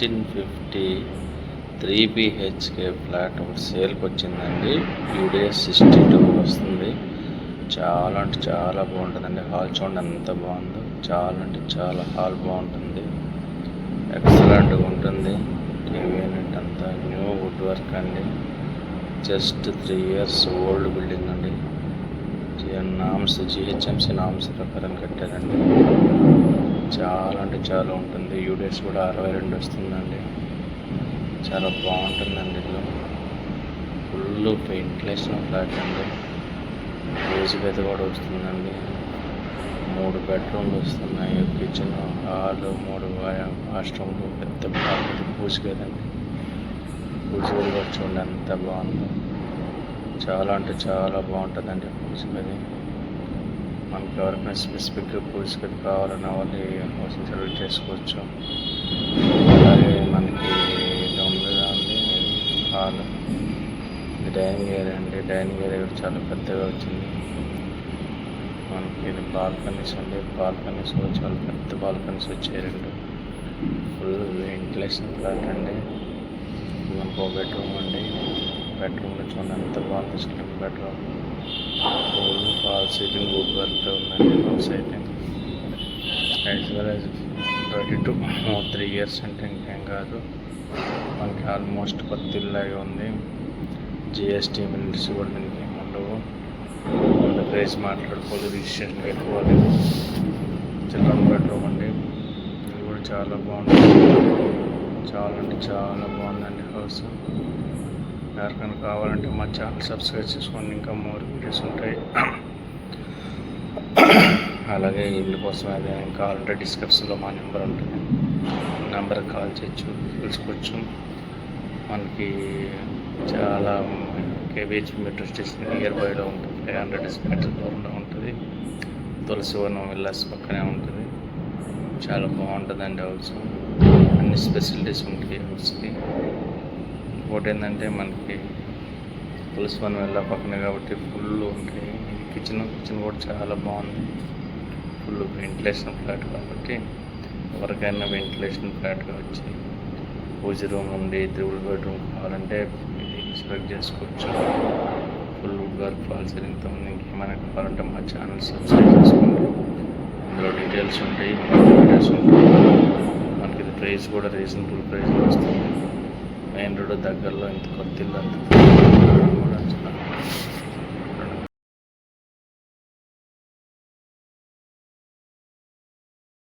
1650 3 BHK flat ఒకటి సేల్కి వచ్చిందండి. యూడిఎస్ 62 వస్తుంది. చాలా అంటే చాలా బాగుంటుందండి. హాల్ చూడండి ఎంత బాగుందో. చాలా అంటే చాలా హాల్ బాగుంటుంది. ఎక్సలెంట్గా ఉంటుంది. టీవీ యూనిట్ అంతా న్యూ వుడ్ వర్క్ అండి. జస్ట్ 3 years ఓల్డ్ బిల్డింగ్ అండి. GHMC నామ్స్ ప్రకారం కట్టారండి. చాలా అంటే చాలా ఉంటుంది. యూడిఎస్ కూడా 62 వస్తుందండి. చాలా బాగుంటుందండి. ఇల్లు ఫుల్ వెంటిలేషన్ ఫ్లాట్ అండి. ఏసీ గది కూడా వస్తుందండి. 3 బెడ్రూమ్లు వస్తున్నాయి. కిచెన్, హాల్, 3 వాష్రూమ్లు, పెద్ద పూజ గదండి. పూజ గది కూడా చూడండి ఎంత బాగుందో. చాలా అంటే చాలా బాగుంటుందండి పూజ గది. మనకి ఎవరికైనా స్పెసిఫిక్గా పూజ గది కావాలన్న వాళ్ళు కోసం సెలెక్ట్ చేసుకోవచ్చు. అలాగే మనకి ఉంది హాల్, ఇది డైనింగ్ ఏరియా అండి. డైనింగ్ ఏరియా కూడా చాలా పెద్దగా వచ్చింది. మనకి ఇది బాల్కనీస్ అండి. బాల్కనీస్ కూడా చాలా పెద్ద బాల్కనీస్ వచ్చాయి. 2 ఫుల్ వెంటిలేషన్ ఫ్లాట్ అండి. మనకు ఒక బెడ్రూమ్ అండి. బెడ్రూమ్లో చూడండి ఎంత బాగుంది. Slim bedroom, full fall ceiling, wood work ఉందండి. హౌస్ అయితే as well as ready to 3 years అంటే ఇంకేం కాదు. మనకి ఆల్మోస్ట్ కొత్త ఇల్లాగే ఉంది. GST బిల్స్ కూడా దీనికి ఏమి ఉండవు. ప్రైస్ మాట్లాడుకోవాలి, రిజిస్ట్రేషన్ పెట్టుకోవాలి. చిల్డ్రన్ బెడ్రూమ్ అండి. ఇది కూడా చాలా బాగుంటుంది. చాలా అంటే చాలా బాగుందండి హౌస్. ఎవరికైనా కావాలంటే మా ఛానల్ సబ్స్క్రైబ్ చేసుకోండి. ఇంకా మోర్ వీడియోస్ ఉంటాయి. అలాగే ఇల్లు కోసం ఏదైనా కావాలంటే డిస్క్రిప్షన్లో మా నెంబర్ ఉంటుంది. నెంబర్కి కాల్ చేయొచ్చు, తెలుసుకోవచ్చు. మనకి చాలా KBH మెట్రో స్టేషన్ నియర్ బైలో ఉంటుంది. 500 మీటర్స్ దూరంలో ఉంటుంది. తులసివనం విల్లాస్ పక్కనే ఉంటుంది. చాలా బాగుంటుందండి హౌస్. అన్ని ఫెసిలిటీస్ ఉంటాయి హౌస్కి. ఇంకోటి ఏంటంటే మనకి తులసివనం విల్లా పక్కనే కాబట్టి ఫుల్ ఉంటాయి. కిచెన్ కూడా చాలా బాగుంది. ఫుల్ వెంటిలేషన్ ఫ్లాట్ కాబట్టి ఎవరికైనా వెంటిలేషన్ ఫ్లాట్గా వచ్చి పూజ రూమ్ ఉండి 3 బెడ్రూమ్ కావాలంటే ఇది సెలెక్ట్ చేసుకోవచ్చు. ఫుల్ వుడ్ వర్క్, ఫాల్ సీలింగ్తో ఉంది. ఇంకేమైనా కావాలంటే మా ఛానల్ సబ్స్క్రైబ్ చేసుకోండి. అందులో డీటెయిల్స్ ఉంటాయి, వీడియోస్ ఉంటాయి. మనకి ఇది ప్రైస్ కూడా రీజనబుల్ ప్రైస్లో వస్తుంది. మెయిన్ రోడ్ దగ్గరలో ఇంత కొత్త ఇల్లు అంత కూడా